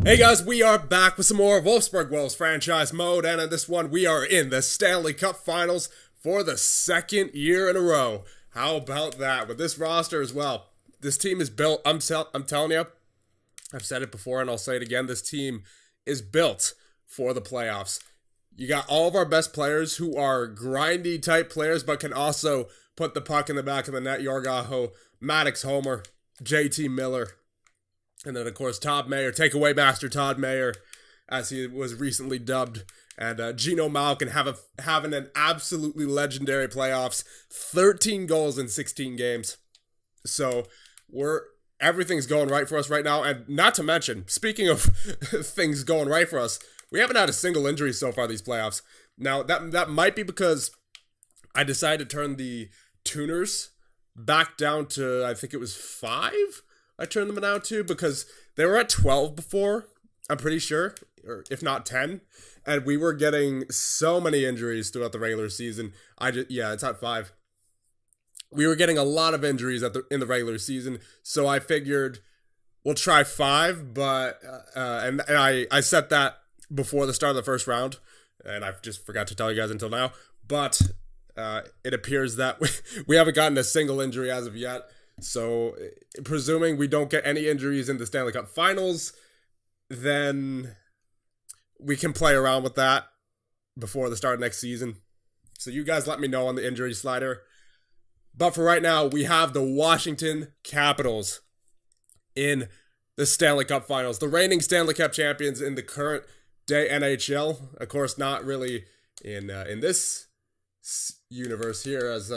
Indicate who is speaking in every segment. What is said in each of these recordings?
Speaker 1: Hey guys, we are back with some more Wolfsburg Wolves franchise mode, and in this one we are in the Stanley Cup Finals for the second year in a row. How about that? With this roster as well, this team is built, I'm telling you, I've said it before and I'll say it again, this team is built for the playoffs. You got all of our best players who are grindy type players but can also put the puck in the back of the net. Yorgaho, Maddox Homer, JT Miller. And then, of course, Todd Mayer, takeaway master Todd Mayer, as he was recently dubbed. And Gino Malkin having an absolutely legendary playoffs. 13 goals in 16 games. So, everything's going right for us right now. And not to mention, speaking of things going right for us, we haven't had a single injury so far these playoffs. Now, that might be because I decided to turn the tuners back down to, I think it was 5? I turned them down to because they were at 12 before, I'm pretty sure, or if not 10, and we were getting so many injuries throughout the regular season. It's at 5. We were getting a lot of injuries in the regular season, so I figured we'll try 5, but and I set that before the start of the first round, and I just forgot to tell you guys until now, but it appears that we haven't gotten a single injury as of yet. So, presuming we don't get any injuries in the Stanley Cup Finals, then we can play around with that before the start of next season. So you guys let me know on the injury slider. But for right now, we have the Washington Capitals in the Stanley Cup Finals. The reigning Stanley Cup champions in the current day NHL. Of course, not really in this universe here as...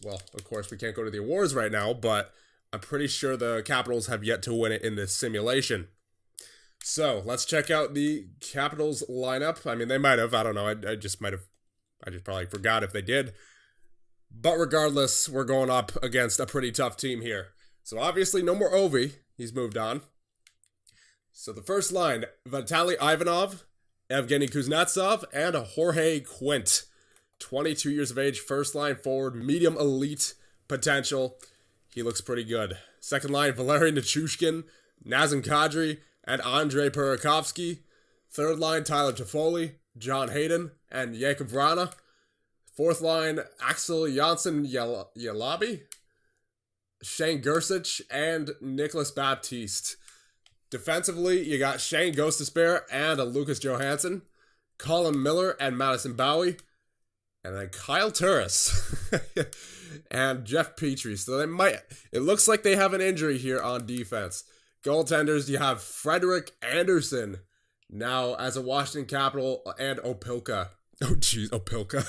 Speaker 1: Well, of course, we can't go to the awards right now, but I'm pretty sure the Capitals have yet to win it in this simulation. So, let's check out the Capitals lineup. I mean, they might have. I don't know. I just probably forgot if they did. But regardless, we're going up against a pretty tough team here. So, obviously, no more Ovi. He's moved on. So, the first line, Vitaly Ivanov, Evgeny Kuznetsov, and Jorge Quint. 22 years of age, first line forward, medium elite potential. He looks pretty good. Second line, Valeri Nichushkin, Nazem Kadri, and Andrei Burakovsky. Third line, Tyler Toffoli, John Hayden, and Jakub Vrana. Fourth line, Axel Jonsson-Yalabi, Shane Gersich, and Nicholas Baptiste. Defensively, you got Shane Gostisbehere and Lucas Johansson, Colin Miller and Madison Bowie, and then Kyle Turris and Jeff Petrie. So it looks like they have an injury here on defense. Goaltenders, you have Frederick Anderson now as a Washington Capital, and Opilka. Oh, jeez, Opilka.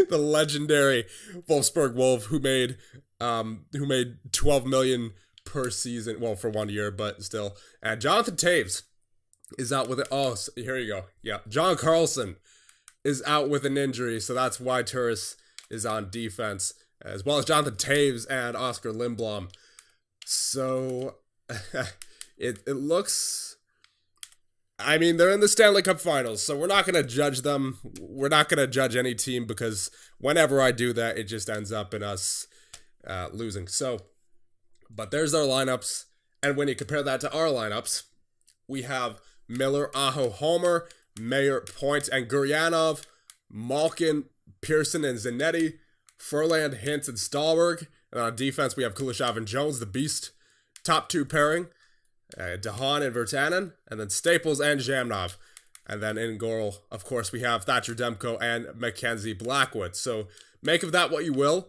Speaker 1: The legendary Wolfsburg Wolf who made $12 million per season. Well, for 1 year, but still. And Jonathan Taves is out with it. Oh, here you go. Yeah, John Carlson is out with an injury, so that's why Turris is on defense, as well as Jonathan Taves and Oscar Lindblom. So, it looks... I mean, they're in the Stanley Cup Finals, so we're not going to judge them. We're not going to judge any team, because whenever I do that, it just ends up in us losing. So, but there's our lineups, and when you compare that to our lineups, we have Miller, Aho, Homer, Mayer, Point, and Guryanov, Malkin, Pearson, and Zanetti, Furland, Hintz, and Stahlberg. And on defense, we have Kuleshov and Jones, the beast. Top 2 pairing, Dahan and Virtanen, and then Staples and Zhamnov. And then in goal, of course, we have Thatcher Demko and Mackenzie Blackwood. So make of that what you will.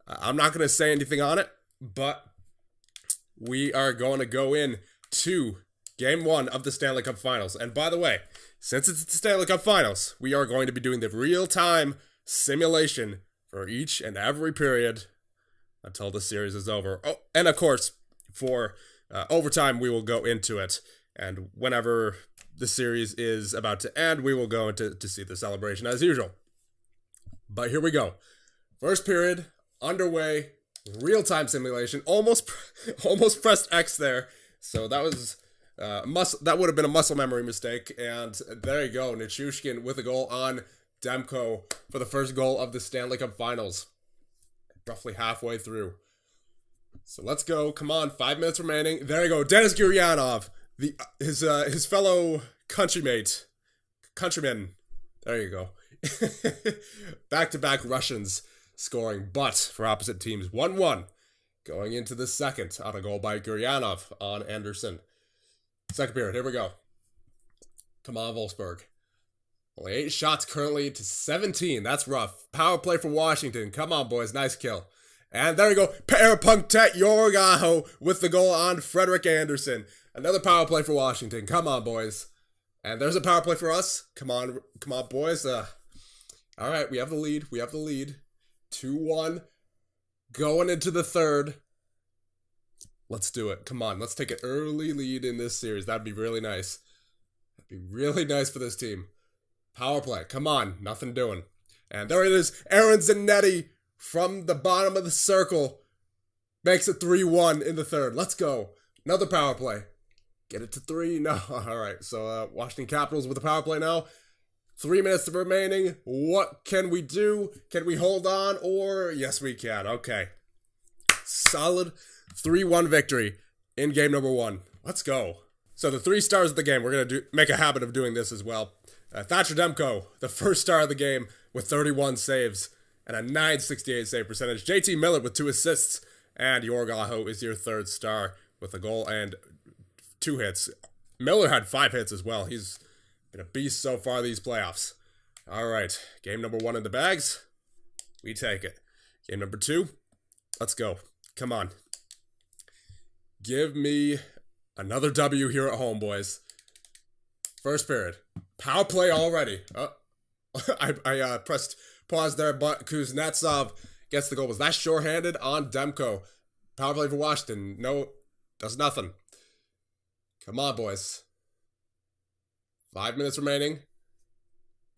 Speaker 1: I'm not going to say anything on it, but we are going to go in to Game 1 of the Stanley Cup Finals. And by the way, since it's the Stanley Cup Finals, we are going to be doing the real-time simulation for each and every period until the series is over. Oh, and of course, for overtime, we will go into it. And whenever the series is about to end, we will go into to see the celebration as usual. But here we go. First period, underway, real-time simulation. Almost pressed X there. So that was... that would have been a muscle memory mistake, and there you go, Nichushkin with a goal on Demko for the first goal of the Stanley Cup Finals, roughly halfway through. So let's go, come on, 5 minutes remaining, there you go, Denis Guryanov his fellow countrymen. There you go. Back-to-back Russians scoring, but for opposite teams, 1-1 going into the second on a goal by Guryanov on Anderson. Second period, here we go. Come on, Wolfsburg. Only 8 shots currently to 17. That's rough. Power play for Washington. Come on, boys. Nice kill. And there we go. Parapunktet Yorgaho with the goal on Frederik Andersen. Another power play for Washington. Come on, boys. And there's a power play for us. Come on, boys. All right, we have the lead. 2-1. Going into the third. Let's do it. Come on, let's take an early lead in this series. That'd be really nice. That'd be really nice for this team. Power play. Come on, nothing doing. And there it is. Aaron Zanetti from the bottom of the circle makes it 3-1 in the third. Let's go. Another power play. Get it to 3. No. All right. So Washington Capitals with the power play now. 3 minutes remaining. What can we do? Can we hold on? Or yes, we can. Okay. Solid 3-1 victory in game number 1. Let's go. So the 3 stars of the game, we're going to make a habit of doing this as well. Thatcher Demko, the first star of the game with 31 saves and a .968 save percentage. JT Miller with 2 assists. And Yorgaho is your third star with a goal and 2 hits. Miller had 5 hits as well. He's been a beast so far these playoffs. All right, game number 1 in the bags. We take it. Game number 2. Let's go. Come on. Give me another W here at home, boys. First period. Power play already. I pressed pause there, but Kuznetsov gets the goal. Was that shorthanded on Demko? Power play for Washington. No, does nothing. Come on, boys. 5 minutes remaining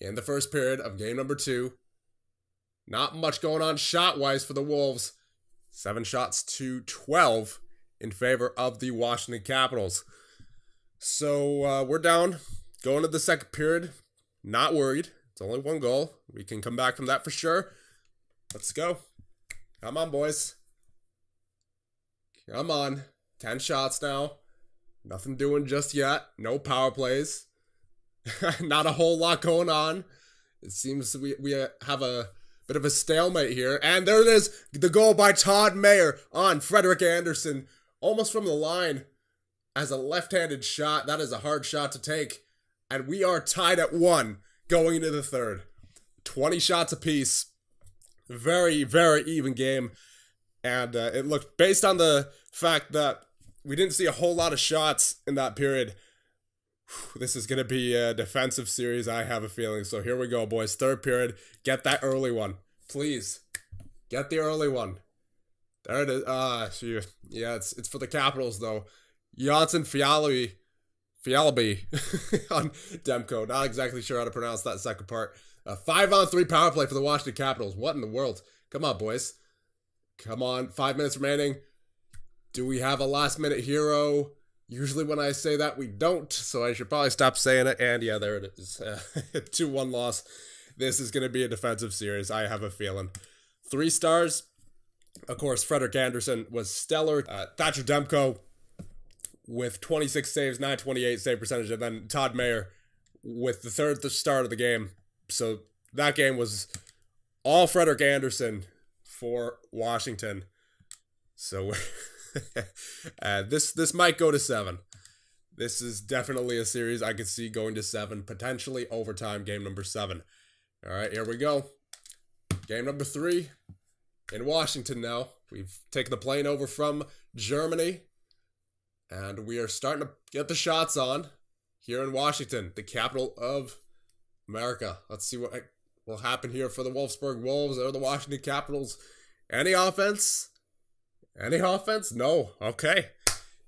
Speaker 1: in the first period of game number 2. Not much going on shot-wise for the Wolves. 7 shots to 12 in favor of the Washington Capitals. So we're down. Going to the second period. Not worried. It's only 1 goal. We can come back from that for sure. Let's go. Come on, boys. Come on. 10 shots now. Nothing doing just yet. No power plays. Not a whole lot going on. It seems we have a bit of a stalemate here. And there it is. The goal by Todd Mayer on Frederik Andersen. Almost from the line as a left-handed shot. That is a hard shot to take. And we are tied at 1 going into the third. 20 shots apiece. Very, very even game. And it looked, based on the fact that we didn't see a whole lot of shots in that period, this is going to be a defensive series, I have a feeling. So here we go, boys. Third period. Get that early one. Please. Get the early one. There it is. Yeah, it's for the Capitals, though. Janssen Fialabi on Demko. Not exactly sure how to pronounce that second part. 5-on-3 power play for the Washington Capitals. What in the world? Come on, boys. Come on. 5 minutes remaining. Do we have a last-minute hero? Usually when I say that, we don't. So I should probably stop saying it. And yeah, there it is. 2-1 loss. This is going to be a defensive series, I have a feeling. 3 stars. Of course, Frederik Andersen was stellar. Thatcher Demko with 26 saves, .928 save percentage, and then Todd Mayer with the third start of the game. So that game was all Frederik Andersen for Washington. So this might go to 7. This is definitely a series I could see going to 7, potentially overtime, game number 7. All right, here we go. Game number 3 in Washington now. We've taken the plane over from Germany, and we are starting to get the shots on here in Washington, the capital of America. Let's see what will happen here for the Wolfsburg Wolves or the Washington Capitals. Any offense? Any offense? No. Okay.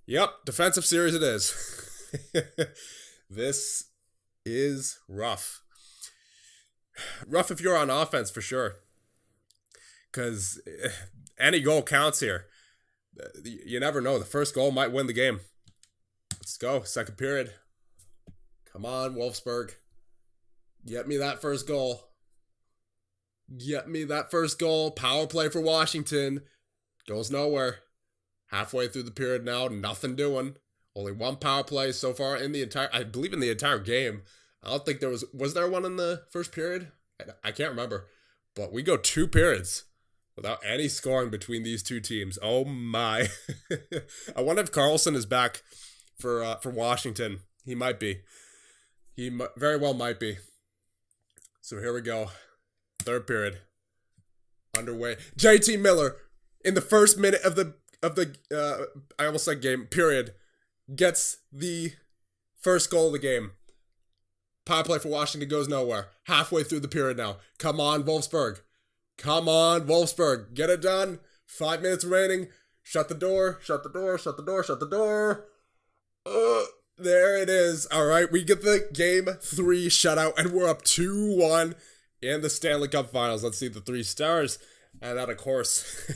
Speaker 1: Yep, defensive series it is. This is rough. Rough if you're on offense, for sure. Because any goal counts here. You never know. The first goal might win the game. Let's go. Second period. Come on, Wolfsburg. Get me that first goal. Get me that first goal. Power play for Washington. Goes nowhere. Halfway through the period now. Nothing doing. Only one power play so far in the entire, I believe in the entire game. I don't think there was there one in the first period? I can't remember. But we go 2 periods without any scoring between these two teams. Oh my. I wonder if Carlson is back for Washington. He might be. Very well might be. So here we go. Third period. Underway. JT Miller in the first minute of the I almost said game period gets the first goal of the game. Power play for Washington goes nowhere. Halfway through the period now. Come on, Wolfsburg. Come on, Wolfsburg. Get it done. 5 minutes remaining. Shut the door. Shut the door. Shut the door. Shut the door. There it is. All right, we get the Game 3 shutout, and we're up 2-1 in the Stanley Cup Finals. Let's see the 3 stars. And that, of course,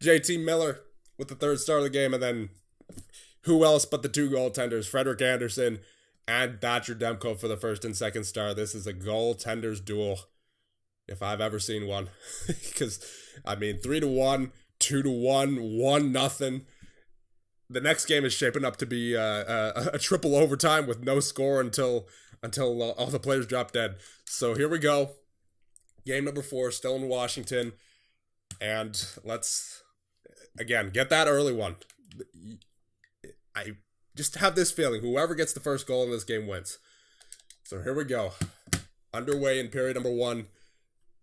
Speaker 1: JT Miller with the 3rd star of the game. And then who else but the 2 goaltenders, Frederik Andersen and Thatcher Demko for the 1st and 2nd star. This is a goaltenders duel, if I've ever seen one. Because, I mean, 3-1, 2-1, 1-0. The next game is shaping up to be a triple overtime with no score until all the players drop dead. So here we go. Game number 4, still in Washington. And let's, again, get that early one. I just have this feeling whoever gets the first goal in this game wins. So here we go. Underway in period number 1.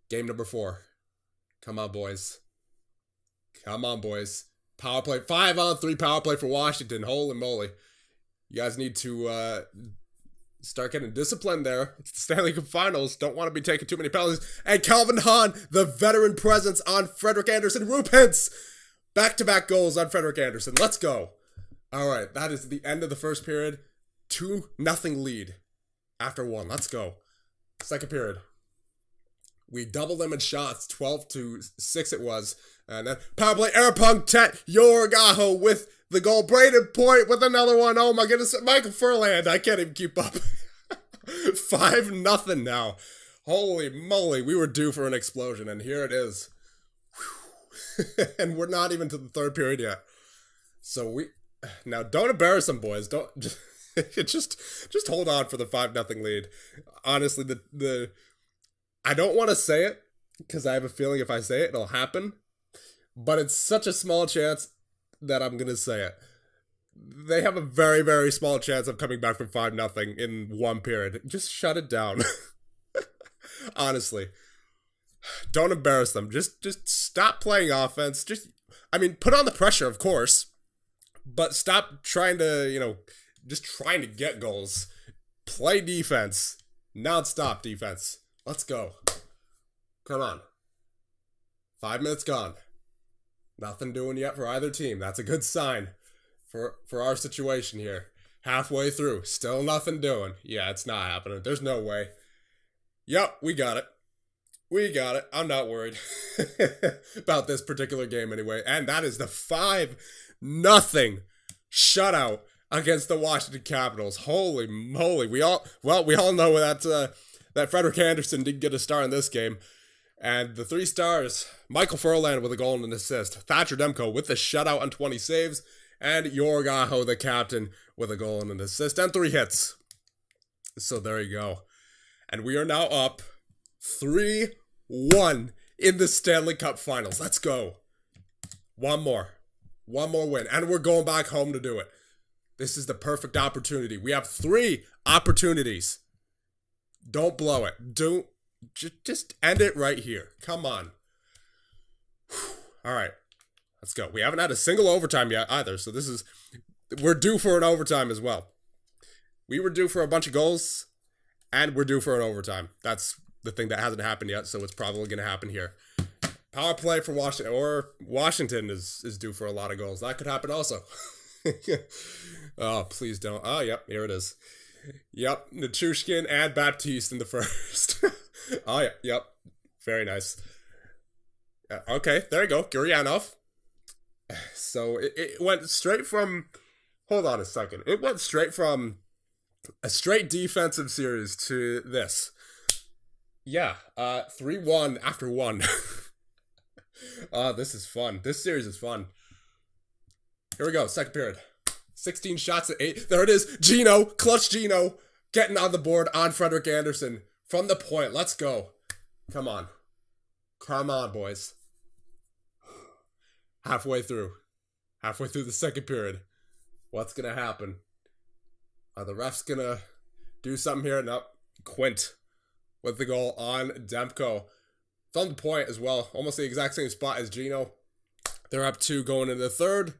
Speaker 1: Game number 4. Come on, boys. Come on, boys. Power play. 5-on-3 power play for Washington. Holy moly. You guys need to start getting disciplined there. It's the Stanley Cup Finals. Don't want to be taking too many penalties. And Calvin Hahn, the veteran presence on Frederik Andersen. Roope Hintz. Back-to-back goals on Frederik Andersen. Let's go. All right. That is the end of the first period. 2-0 lead after 1. Let's go. Second period. We doubled them in shots. 12-6 it was. And then power play, Erpong Tet, Yorgaho with the goal. Braden Point with another one. Oh my goodness. Michael Furland. I can't even keep up. 5-0 now. Holy moly. We were due for an explosion. And here it is. And we're not even to the 3rd period yet. So now don't embarrass them, boys. Don't just hold on for the 5-0 lead. Honestly, I don't want to say it because I have a feeling if I say it, it'll happen. But it's such a small chance that I'm going to say it. They have a very, very small chance of coming back from 5-0 in 1 period. Just shut it down. Honestly. Don't embarrass them. Just stop playing offense. Put on the pressure, of course. But stop trying to, just trying to get goals. Play defense. Non-stop defense. Let's go. Come on. 5 minutes gone. Nothing doing yet for either team. That's a good sign for our situation here. Halfway through. Still nothing doing. Yeah, it's not happening. There's no way. Yep, we got it. We got it. I'm not worried about this particular game anyway. And that is the 5-0 shutout against the Washington Capitals. Holy moly. We all know that Frederik Andersen didn't get a star in this game. And the 3 stars, Michael Furland with a goal and an assist. Thatcher Demko with the shutout on 20 saves. And Yorgaho, the captain, with a goal and an assist. And 3 hits. So there you go. And we are now up 3-1 in the Stanley Cup Finals. Let's go. One more win. And we're going back home to do it. This is the perfect opportunity. We have 3 opportunities. Don't blow it. Just end it right here. Come on. All right. Let's go. We haven't had a single overtime yet either. So we're due for an overtime as well. We were due for a bunch of goals and we're due for an overtime. That's the thing that hasn't happened yet. So it's probably going to happen here. Power play for Washington, or Washington is due for a lot of goals. That could happen also. Oh, please don't. Oh, yep. Here it is. Yep. Nichushkin and Baptiste in the first. Oh, yeah. Yep. Very nice. Okay. There you go. Guryanov. So it went straight from... Hold on a second. It went straight from a straight defensive series to this. Yeah. 3-1 after 1. This is fun. This series is fun. Here we go. Second period. 16 shots at 8. There it is. Gino, clutch Gino, getting on the board on Frederik Andersen from the point. Let's go. Come on. Come on, boys. Halfway through the second period. What's going to happen? Are the refs going to do something here? Nope. Quint with the goal on Demko. From the point as well. Almost the exact same spot as Gino. They're up 2 going into the third.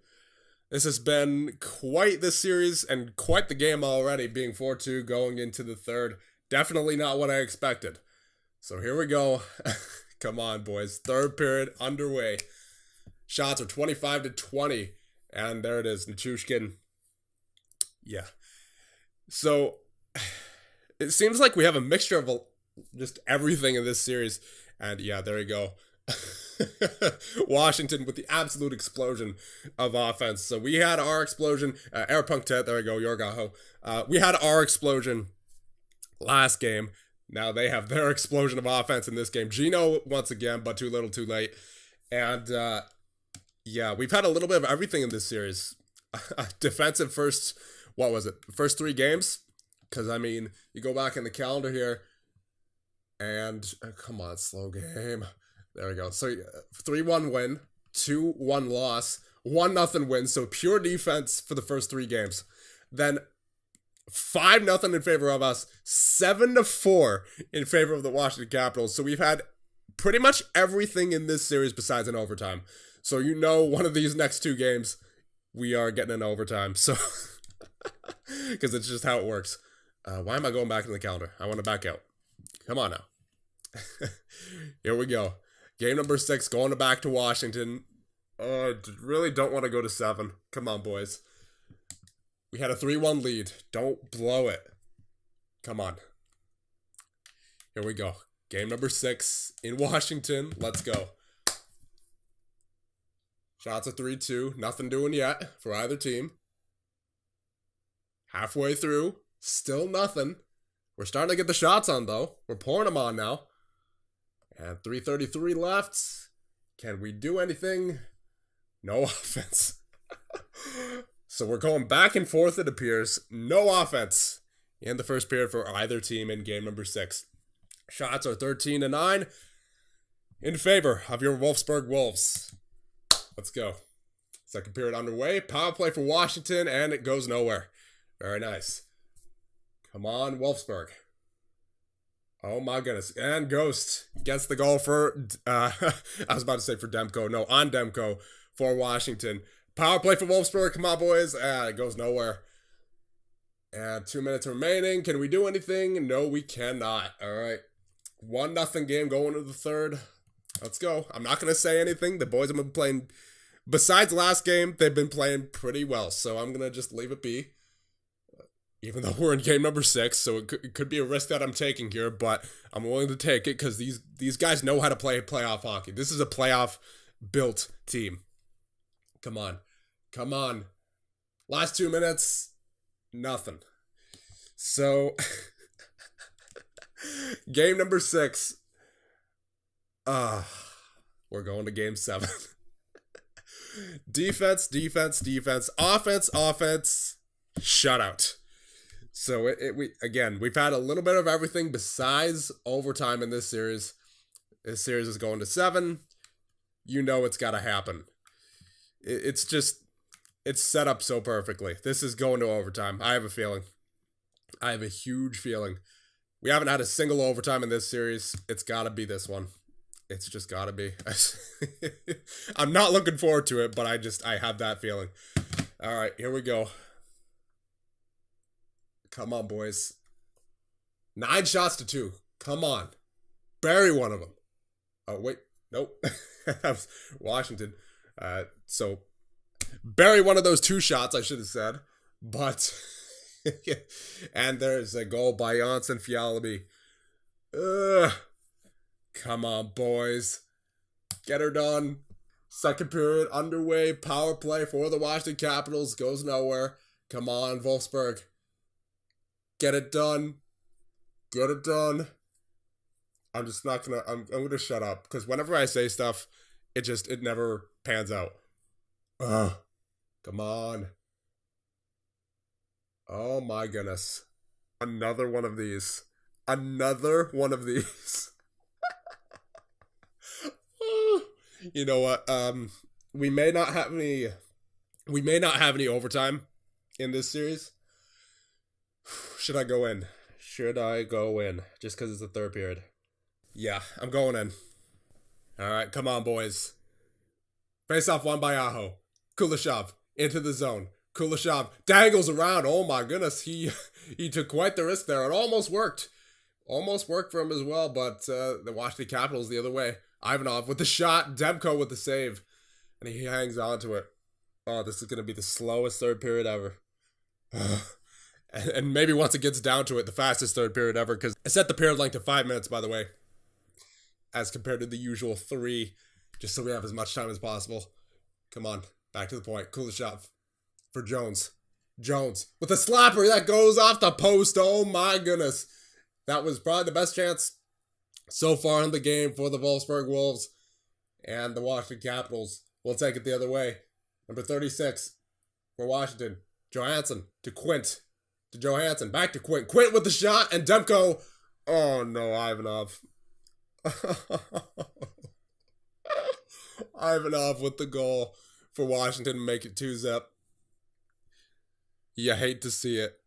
Speaker 1: This has been quite the series and quite the game already, being 4-2 going into the third. Definitely not what I expected. So here we go. Come on, boys. Third period underway. Shots are 25-20. And there it is. Nichushkin. Yeah. So it seems like we have a mixture of just everything in this series. And yeah, there you go. Washington with the absolute explosion of offense. So we had our explosion. Airpunktet, there we go, Yorgaho. We had our explosion last game. Now they have their explosion of offense in this game. Gino once again, but too little, too late. And yeah, we've had a little bit of everything in this series. Defensive first, what was it? First 3 games? Because, I mean, you go back in the calendar here. And, come on, slow game. There we go. So, 3-1 win, 2-1 loss, 1-0 win. So, pure defense for the first 3 games. Then, 5-0 in favor of us, 7-4 in favor of the Washington Capitals. So, we've had pretty much everything in this series besides an overtime. So, you know, one of these next 2 games, we are getting an overtime. So, because it's just how it works. Why am I going back in the calendar? I want to back out. Come on now. Here we go. Game number 6, going back to Washington. Really don't want to go to 7. Come on, boys. We had a 3-1 lead. Don't blow it. Come on. Here we go. Game number 6 in Washington. Let's go. Shots at 3-2. Nothing doing yet for either team. Halfway through. Still nothing. We're starting to get the shots on, though. We're pouring them on now. And 3:33 left. Can we do anything? No offense. So we're going back and forth, it appears. No offense in the first period for either team in game number 6. Shots are 13-9 in favor of your Wolfsburg Wolves. Let's go. Second period underway. Power play for Washington, and it goes nowhere. Very nice. Come on, Wolfsburg. Oh my goodness. And Ghost gets the goal for, I was about to say for Demko. No, on Demko for Washington. Power play for Wolfsburg. Come on, boys. It goes nowhere. And 2 minutes remaining. Can we do anything? No, we cannot. All right. 1-0 game going to the third. Let's go. I'm not going to say anything. The boys have been playing, besides last game, they've been playing pretty well. So I'm going to just leave it be. Even though we're in game number 6, so it could be a risk that I'm taking here, but I'm willing to take it because these guys know how to play playoff hockey. This is a playoff-built team. Come on. Come on. Last 2 minutes, nothing. So, game number 6. We're going to game 7. Defense, defense, defense. Offense, offense. Shutout. So, we've had a little bit of everything besides overtime in this series. This series is going to 7. You know it's got to happen. It's set up so perfectly. This is going to overtime. I have a feeling. I have a huge feeling. We haven't had a single overtime in this series. It's got to be this one. It's just got to be. I'm not looking forward to it, but I have that feeling. All right, here we go. Come on, boys. 9 shots to 2. Come on. Bury one of them. Oh, wait. Nope. That was Washington. So, bury one of those 2 shots, I should have said. But, and there's a goal by Janssen Fjallby. Come on, boys. Get her done. Second period underway. Power play for the Washington Capitals. Goes nowhere. Come on, Wolfsburg. Get it done. Get it done. I'm just not gonna, I'm gonna shut up. Because whenever I say stuff, it never pans out. Come on. Oh my goodness. Another one of these. Another one of these. You know what? We may not have any overtime in this series. Should I go in? Should I go in? Just because it's the third period. Yeah, I'm going in. All right, come on, boys. Face off won by Aho. Kuleshov into the zone. Kuleshov dangles around. Oh my goodness, he took quite the risk there. It almost worked. Almost worked for him as well, but the Washington Capitals the other way. Ivanov with the shot. Demko with the save. And he hangs on to it. Oh, this is going to be the slowest third period ever. And maybe once it gets down to it, the fastest third period ever. Because I set the period length to 5 minutes, by the way. As compared to the usual 3. Just so we have as much time as possible. Come on. Back to the point. Kuleshov for Jones. Jones with a slapper that goes off the post. Oh my goodness. That was probably the best chance so far in the game for the Wolfsburg Wolves. And the Washington Capitals will take it the other way. Number 36 for Washington. Johansson to Quint. To Johansson. Back to Quint. Quint with the shot. And Demko. Oh no, Ivanov. Ivanov with the goal for Washington to make it 2-0. You hate to see it.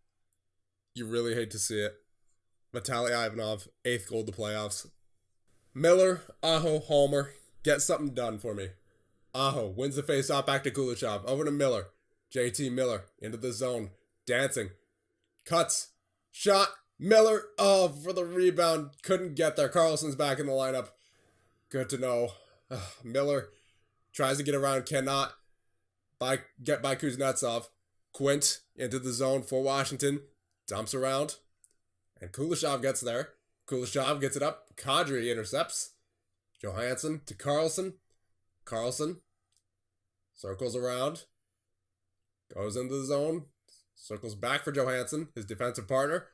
Speaker 1: You really hate to see it. Vitaly Ivanov, 8th goal of the playoffs. Miller, Aho, Homer, get something done for me. Aho wins the faceoff back to Kuleshov. Over to Miller. JT Miller into the zone. Dancing. Cuts. Shot. Miller. Oh, for the rebound. Couldn't get there. Carlson's back in the lineup. Good to know. Miller tries to get around. Cannot. Get by Kuznetsov. Quint into the zone for Washington. Dumps around. And Kuleshov gets there. Kuleshov gets it up. Kadri intercepts. Johansson to Carlson. Carlson circles around. Goes into the zone. Circles back for Johansson, his defensive partner.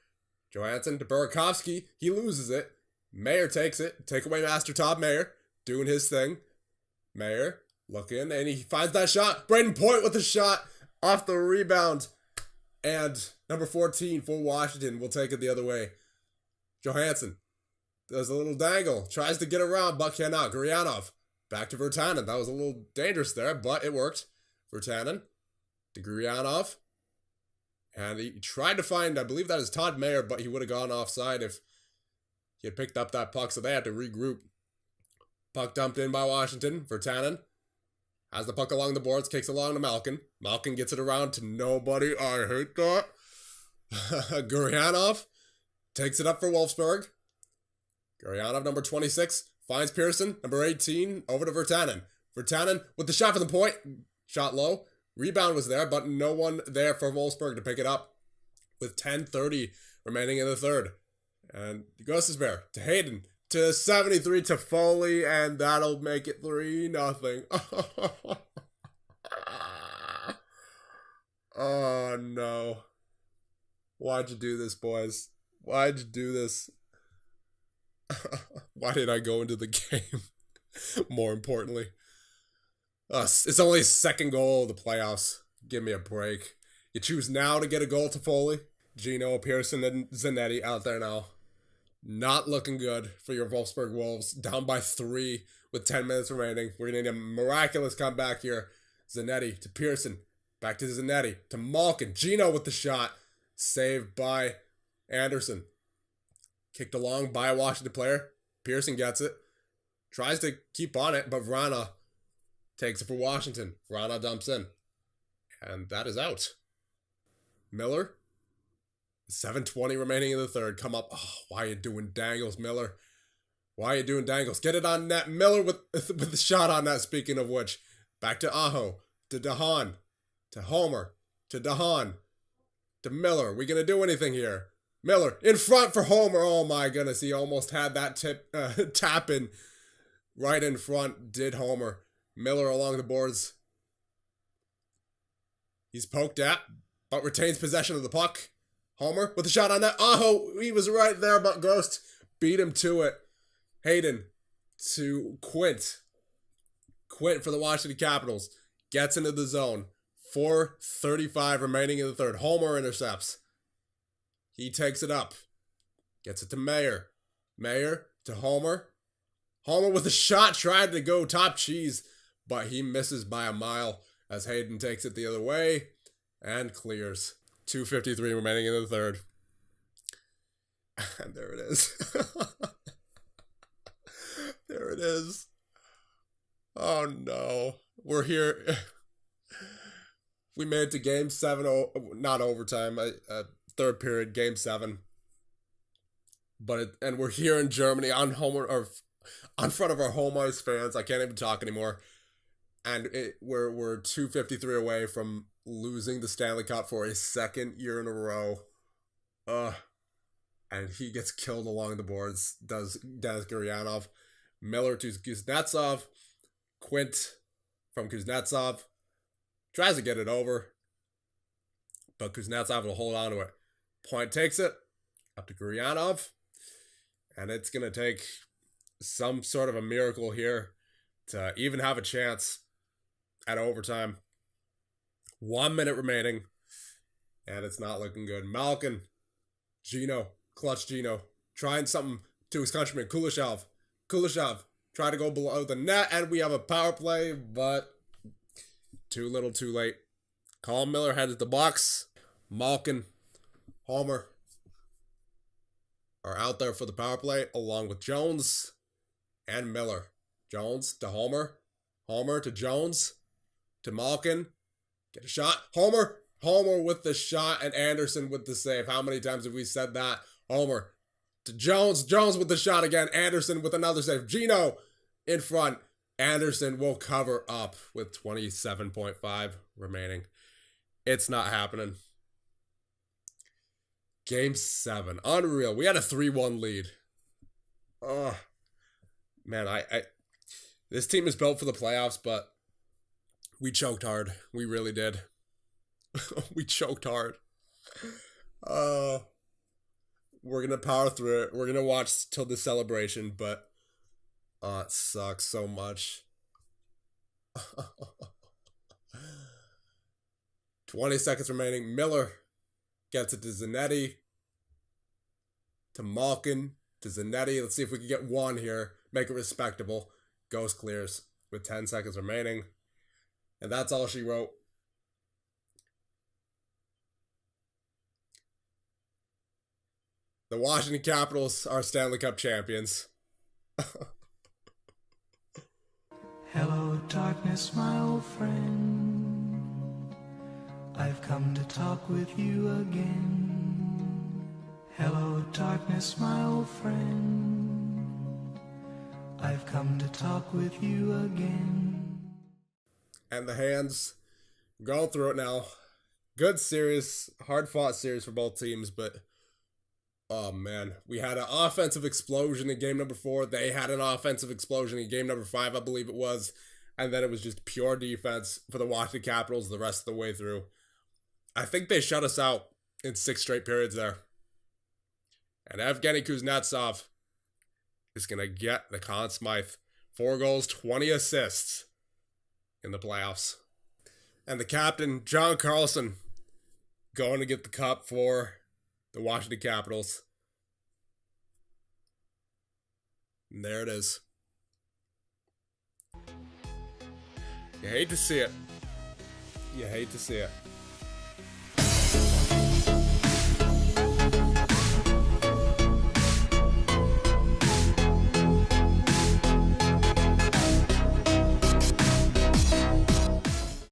Speaker 1: Johansson to Burakovsky. He loses it. Mayer takes it. Take away Master Todd Mayer. Doing his thing. Mayer looking. And he finds that shot. Braden Point with the shot. Off the rebound. And number 14 for Washington will take it the other way. Johansson does a little dangle. Tries to get around, but cannot. Gurianov. Back to Virtanen. That was a little dangerous there, but it worked. Virtanen to Gurianov. And he tried to find, I believe that is Todd Mayer, but he would have gone offside if he had picked up that puck, so they had to regroup. Puck dumped in by Washington. Virtanen has the puck along the boards, kicks along to Malkin. Malkin gets it around to nobody. I hate that. Gurianov takes it up for Wolfsburg. Gurianov, number 26, finds Pearson. Number 18, over to Virtanen. Virtanen with the shot for the point. Shot low. Rebound was there, but no one there for Wolfsburg to pick it up. With 10:30 remaining in the third. And Gostisbehere to Hayden. To 73 to Foley, and that'll make it 3-0. Oh, no. Why'd you do this, boys? Why'd you do this? Why did I go into the game? More importantly. It's only his second goal of the playoffs. Give me a break. You choose now to get a goal to Foley. Gino, Pearson, and Zanetti out there now. Not looking good for your Wolfsburg Wolves. Down by 3 with 10 minutes remaining. We're going to need a miraculous comeback here. Zanetti to Pearson. Back to Zanetti. To Malkin. Gino with the shot. Saved by Anderson. Kicked along by a Washington player. Pearson gets it. Tries to keep on it, but Vrana takes it for Washington. Vrana dumps in. And that is out. Miller. 7:20 remaining in the third. Come up. Oh, why are you doing dangles, Miller? Why are you doing dangles? Get it on net. Miller with the shot on net, speaking of which. Back to Aho. To DeHaan. To Homer. To DeHaan. To Miller. We going to do anything here? Miller in front for Homer. Oh my goodness. He almost had that tap in right in front. Did Homer. Miller along the boards. He's poked at, but retains possession of the puck. Homer with a shot on net. Aho, he was right there, but Ghost beat him to it. Hayden to Quint. Quint for the Washington Capitals. Gets into the zone. 4:35 remaining in the third. Homer intercepts. He takes it up. Gets it to Mayer. Mayer to Homer. Homer with a shot, tried to go top cheese, but he misses by a mile as Hayden takes it the other way and clears. 2:53 remaining in the third. And there it is. There it is. Oh no. We're here. We made it to game 7, not overtime, third period, game 7. And we're here in Germany on front of our home ice fans. I can't even talk anymore. And we're 2:53 away from losing the Stanley Cup for a second year in a row. And he gets killed along the boards, does Denis Gurianov. Miller to Kuznetsov. Quint from Kuznetsov. Tries to get it over, but Kuznetsov will hold on to it. Point takes it up to Gurianov, and it's going to take some sort of a miracle here to even have a chance at overtime. 1 minute remaining, and it's not looking good. Malkin, Gino, clutch Gino, trying something to his countryman, Kuleshov. Kuleshov tried to go below the net, and we have a power play, but too little, too late. Colin Miller headed the box. Malkin, Homer are out there for the power play, along with Jones and Miller. Jones to Homer. Homer to Jones. To Malkin. Get a shot. Homer. Homer with the shot, and Anderson with the save. How many times have we said that? Homer to Jones. Jones with the shot again. Anderson with another save. Gino in front. Anderson will cover up with 27.5 remaining. It's not happening. Game 7. Unreal. We had a 3-1 lead. Oh, man, this team is built for the playoffs, but we choked hard. We really did. We choked hard. We're going to power through it. We're going to watch till the celebration, but it sucks so much. 20 seconds remaining. Miller gets it to Zanetti. To Malkin. To Zanetti. Let's see if we can get one here. Make it respectable. Ghost clears with 10 seconds remaining. And that's all she wrote. The Washington Capitals are Stanley Cup champions.
Speaker 2: Hello, darkness, my old friend. I've come to talk with you again. Hello, darkness, my old friend. I've come to talk with you again.
Speaker 1: And the hands going through it now. Good series, hard-fought series for both teams, but oh man, we had an offensive explosion in game number 4. They had an offensive explosion in game number 5, I believe it was. And then it was just pure defense for the Washington Capitals the rest of the way through. I think they shut us out in 6 straight periods there. And Evgeny Kuznetsov is going to get the Conn Smythe. 4 goals, 20 assists in the playoffs. And the captain, John Carlson, going to get the cup for the Washington Capitals. And there it is. You hate to see it. You hate to see it.